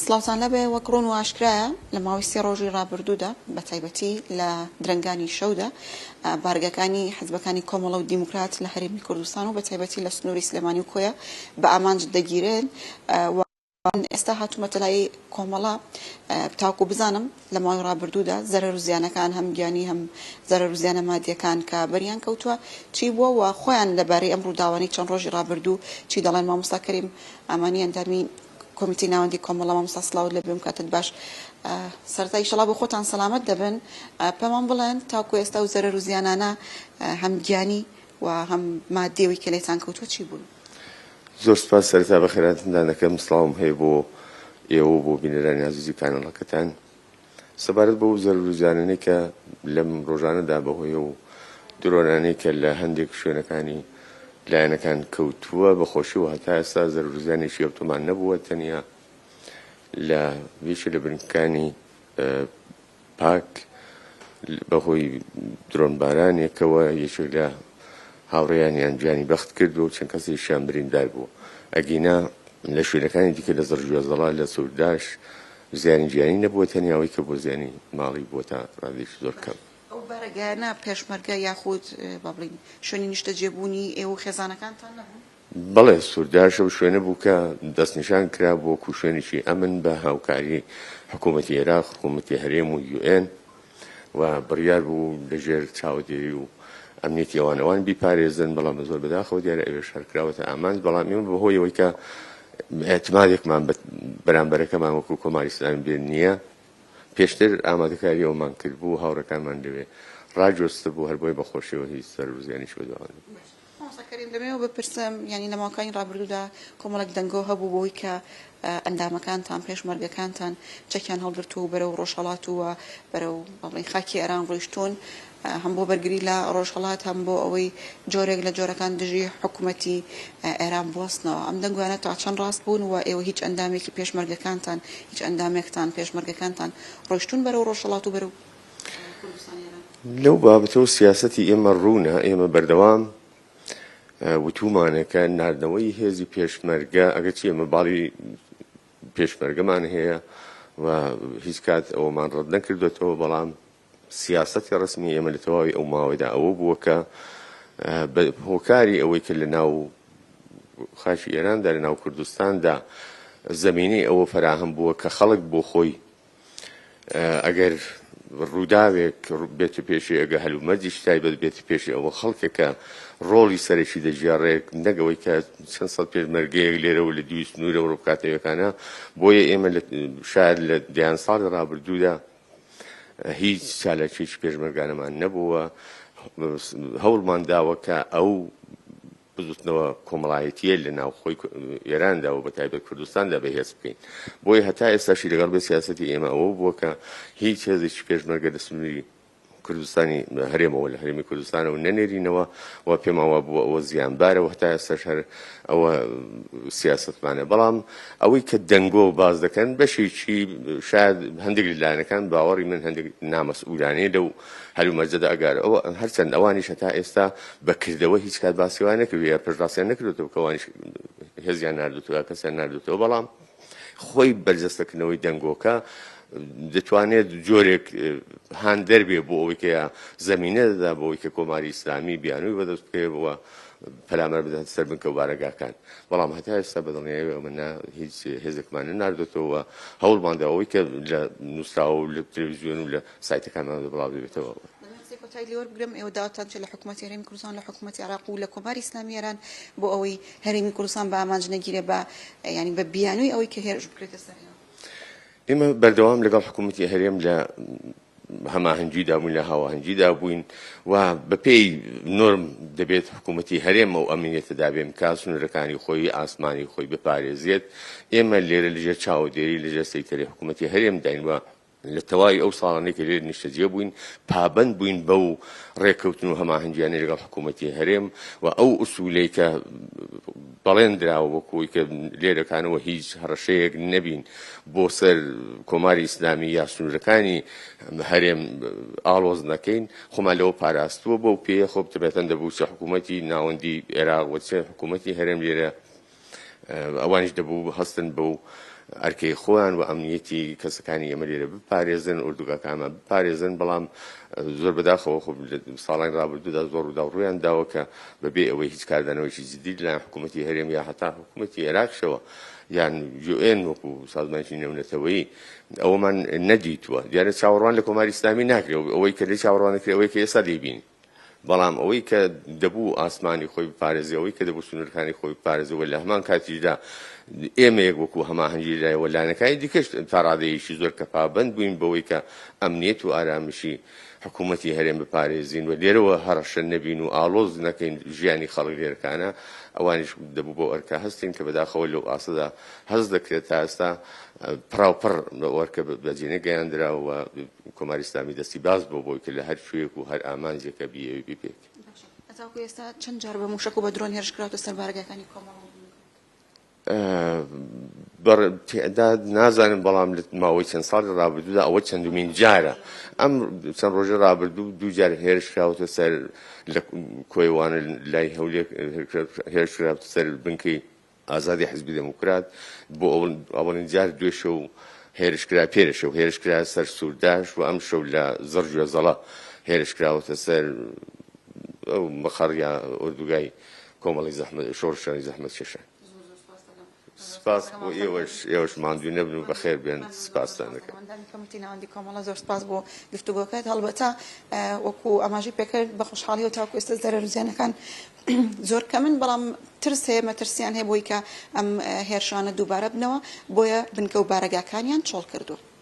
سڵاوتان لەبێ وەک ڕۆن و ئاشکرایە لە ماوەی 3 ڕۆژی ڕابردوودا بە تایبەتی لە درەنگانی شەودا بارگەکانی حزبەکانی کۆمەڵە و دیموکرات لە هەرێمی کوردستان و بە تایبەتی لە سنووری سلێمانی و کۆیە بە ئامانج دەگیرێن و ئێستا هاتوومەتە لای کۆمەڵە تاوکو بزانم لە ماوەی ڕابردوودا زەرەر و زیانەکان هەم گیانی هەم زەرەر و زیانە مادیەکان کە بەریان کەوتووە چی بووە و خۆیان لەبارەی ئەم ڕووداوانەی چەند ڕۆژی ڕابردوو چی دەڵێن مامۆستا کەریم ئامانی ئەندامی کۆمیتی ناوەندی کۆمەڵە مامۆستا سڵاوت لە بێم کاتت باش سەرەتا ئیشەڵا بۆ خۆتان سەلامەت دەبن پێمان بڵێن تاوکو ئێستا و زەرەر و زیانانە هەم گیانی و هەم مادیەوەی کە لێتان کەوتووە چی بوون؟ زۆر سپاس سەرەتا بە خێراتتان دەکەم سڵاوم هەیە بۆ ئێوە بۆ بینەرانی عەزیزی کانەڵەکەتان سەبارەت بەو زەرەر و زیانانەی کە لەم ڕۆژانەدا بەهۆی و درۆنانەی کە لە هەندێک شوێنەکانی لایەنەکان کەوتووە بەخۆشی و هەتا ئێستا زەرەر و زیانێکی ئەوتۆمان نەبووە تەنیا لە ویشە لە بنکانی پاک بەهۆی درۆنبارانێکەوە یەکێک لە هاوڕێیانیان گیانی بەخت کردو و چەند کەسێکیشیان بریندار بوو ئەگینا لە شوێنەکانی دیکە لە زەرگوێزەڵا لە سوورداش زیانی گیانی نەبووە تەنیاوەی کە بۆ زیانی ماڵی بووە تا ڕادێکی زۆر کەم ئەو بارەگایانە پێشمەرگە یاخود با بڵین شوێنی نیشتە جێبوونی ئێوە خێزانەکانتان نەبوون؟ بەڵێ سوورداش ئەو شوێنە بوو کە دەستنیشان کرا بۆ کوشوێنێکی ئەمن بە هاوکاری حکوومەتی عێراق حکوومەتی هەرێم و UN و بڕیار بوو لەژێر چاودێری و ئەمنیەتی ئەوانەوان بیپارێزن بەڵام زۆر بەداخەوە دیارە ئەوێش هەرکراوەتە ئامانج بەڵام ئێمە بەهۆی ئەوەی کە ئێتمادێکمان بەرامبەرەکەمان وەکو کۆماری ئیسلامی بێن نییە پێشتر ئامادەکاری ئەومان کرد بوو هاوڕەکانمان لەوێ ڕاجۆستە بوو هەر بۆی بەخۆشیەوە هیچ سەر و زیانیش بەدواوە کەریم دەمەوێت بپرسم ینی لە ماوەکانی ڕابردوودا کۆمەڵێک دەنگۆ هەبوو بۆی کە ئەندامەکانتان پێشمەرگەکانتان چەکیان هەڵگرتووە بەرەو ڕۆژهەڵات و بەرەو بەڵێن خاکی ئێران ڕۆیشتون هەم بۆ بەرگری لە ڕۆژهەڵات هەم بۆ ئەوەی جۆرێک لە جۆرەکان دژی حکوومەتی ئێران بوەستنەوە ئەم دەنگوانە تا چەند ڕاست بوون و ئێوە هیچ ئەندامێکی پێشمەرگەکانتان هیچ ئەندامێکتان پێشمەرگەکانتان ڕۆیشتون بەرەو ڕۆژهەڵات و بەرەو کوردستان ئێران لەو بابەتەوە سیاسەتی ئێمە ڕوونە ئێمە بەردەوام وتومانەکە ناردنەوەی هێزی پێشمەرگە ئەگەر چی ئێمە باڵی پێشمەرگەمان هەیە و هیچ کات ئەوەمان ڕەت نەکردوێتەوە بەڵام سیاسەتی ڕسمی ئێمە لە تەواوی ئەو ماوەیدا ئەوە بووە کە هۆکاری ئەوەی کە لە ناو خاکی ئێراندا لە ناو کوردستاندا زەمینەی ئەوە فراهەم بووە کە خەڵک بۆ خۆی ئەگەر ڕووداوێک بێتە پێشی ئەگە هەلومەرجیش تایبەت بێتە پێشی ئەوە خەڵکێکە ڕۆڵی سەرەکی دەژێڕێک نەگەوەی کە چەند سەد پێشمەرگەیەک لێرەوە لە 200 سنوورە و ڕووبکاتەوەکانە بۆیە ئێمە شاید لە دەیان ساڵی ڕابردوودا هیچ چالاکیێکی پێشمەرگانەمان نەبووە هەوڵمان داوە کە ئەو بزوتنەوە کۆمەڵایەتیە لە ناوخۆی ئێراندا و بە تایبەت کوردستاندا بەهێز بکەین بۆیە هەتا ئێستاشی لەگەڵ بە سیاسەتی ئێمە ئەوە بووە کە هیچ هێزێکی پێشمەرگە لە سنووری کوردستانی هەرێمەوە لە هەرێمی کوردستانەوە نەنێرینەوە و پێماوە بووە ئەوە زیانبارەوە هەتا ئێستاش هەر ئەوە سیاسەتمانە بەڵام ئەوەی کە دەنگۆ باز دەکەن بەشێکی شاید هەندێک لایەنەکان باوەڕی من هەندێک نامەسئولانەیە لەو هەلومەرجەدا ئەگارە ئەوە هەرچەند ئەوانیش هەتا ئێستا بەکردەوە هیچ کات باسیوان نەکردووە یا پێشڕاستیان نەکردوێتەوە کە ئەوانیش هێزیان ناردووە کەسیان ناردووەوە بەڵام خۆی بەرجەستەکردنەوەی دەنگۆکە دەتوانێت جۆرێک هان دەربێ بۆ ئەوەی کە زەمینە دەدا بۆ ئەوەی کە کۆماری ئیسلامی بیانووی بەدەست بکەوە پەلامەر بدات سەر بنکە و بارەگاکان بەڵام هەتا ئێستا بەدڵنیاییەوە ئەمە هیچ هێزێکمان نەناردوێتەوە هەوڵماندا ئەوەی کە لە نووسراوە و لە تەلەڤیزیۆن و لە سایتەکانماندا بڵاو دەبێتەوە کۆتایی لێوەربگرم ئێوە داواتان چ لە حکوومەتی هەرێمی کوردستان لە حکوومەتی عێراق و لە کۆماری ئیسلامی ئێران بۆ ئەوەی هەرێمی کوردستان بە ئامانج نەگیرێ بە ینی بە بیانووی ئەوەی کە هێرش بکرێتە سەر ئێمە بەردەوام لەگەڵ حکوومەتی هەرێم لە هەماهەنگیدا بووین لە هاوەهەنگیدا بووین و بەپێی نۆرم دەبێت حکوومەتی هەرێم ئەو ئەمنیەتە دابێن کا سنوورەکانی خۆی ئاسمانی خۆی بپارێزێت ئێمە لێرە لەژێر چاودێری لەژێر سەیتەری حکوومەتی هەرێم داینوە لە تەواوی ئەو ساڵانەی کە لێر نیشتەجێ بووین پابەند بووین بەو ڕێکەوتن و هەماهەنگیانەی لەگەڵ حکوومەتی هەرێم و ئەو ئوسولەی کە بەڵێنراوە وەکوی کە لێرەکانەوە هیچ هەڕەشەیەک نەبین بۆ سەر کۆماری ئیسلامی یا سنوورەکانی هەرێم ئاڵۆز نەکەین خۆمان لەوە پاراستووە بۆ پێ خۆ بتەبێتەن دەبوو چ حکوومەتی ناوەندی عێراق و چ حکوومەتی هەرێم لێرە ئەوانش دەبوو هەستن بەو ئەرکەی خۆیان و ئەمنیەتی کەسەکانی ئێمە لێرە بپارێزن ئوردوگاکانمان بپارێزن بەڵام زۆر بەداخەوە خۆ ساڵان ڕابردوودا زۆر ڕووداوڕوویان داوە کە بەبێ ئەوەی هیچ کاردانەوەیکی جدی لەلایەن حکوومەتی هەرێم یا هەتا حکوومەتی عێراقشەوە یان UN وەکو سازمانی نێونەتەوەیی ئەوەمان نەدیتووە دیارە چاوەڕوان لە کۆماری ئیسلامی ناکرێت ئەوەی کە لێ چاوەڕوانەکرێت ئەوەی کە ئێستا دەیبینی بەڵام ئەوەی کە دەبوو ئاسمانی خۆی بپارێزی ئەوەی کە دەبوو سنوورەکانی خۆی بپارێزەوە لە هەمان کاتیشدا ئێمە یەک وەکو هەماهەنگی لایەوە لایەنەکانی دیکەش تا ڕادەیەکی زۆر کە پابەند بووین بەوەی کە ئەمنیەت و ئارامشی حکوومەتی هەرێم بپارێزین و لێرەوە هەڕەشە نەبین و ئاڵۆز نەکەین ژیانی خەڵک لێرەکانە ئەوانیش دەبوو بۆ ئەرکە هەستین کە بەداخەوە لەو ئاسەدا هەست دەکرێت تا ئێستا پراوپڕ ئەوەرکە بەجێنە گەیاندراوە کۆماری ئیسلامی دەستی باز بۆ بۆی کە لە هەر شوێک و هەر ئامانجێکە بیەوێ پێک ئەتاکو ئێستا چەند جار بە موشک و بە درۆن هێرشکراوە سەر بارگەکانی کۆمەڵ تعداد نازانم بەڵام لە ماوەی چەند ساڵی ڕابردوودا ئەوە چەندومین جارە ئەم چەند ڕۆژە ڕابردوو دوو جار هێرشکراوەتە سەر لە کۆیوانە لای هەولێر هێرشکراوەتە سەر بنکەی ئازادی حیزبی دموکرات بۆ ئەوەڵین جار دوێ شەو هێرشکرا پێرە شەو هێرشکرا سەر سوورداش و ئەم شەو لە زەرجێزەڵە هێرشکراوەتە سەر ئەو مەخەڕیا ئوردوگای کۆمەڵی زەحمەت شۆڕشانی زەحمەت کێشان سپاس بۆ ئێوەش ماندوو نەبن و بەخێر بێن سپاستان دەکەم کەمیتی ناوەندی کۆمەڵە زۆر سپاس بۆ گفتوگۆکەت هەڵبەتە وەکو ئاماژەی پێکرد بە خۆشحاڵی و تاکو ئێستا زەرەر و زیانەکان زۆر کەمن بەڵام ترس هەیە مەترسیان هەیە بۆی کە ئەم هێرشانە دووبارە بنەوە بۆیە بنکە و بارەگاکانیان چۆڵ کردووە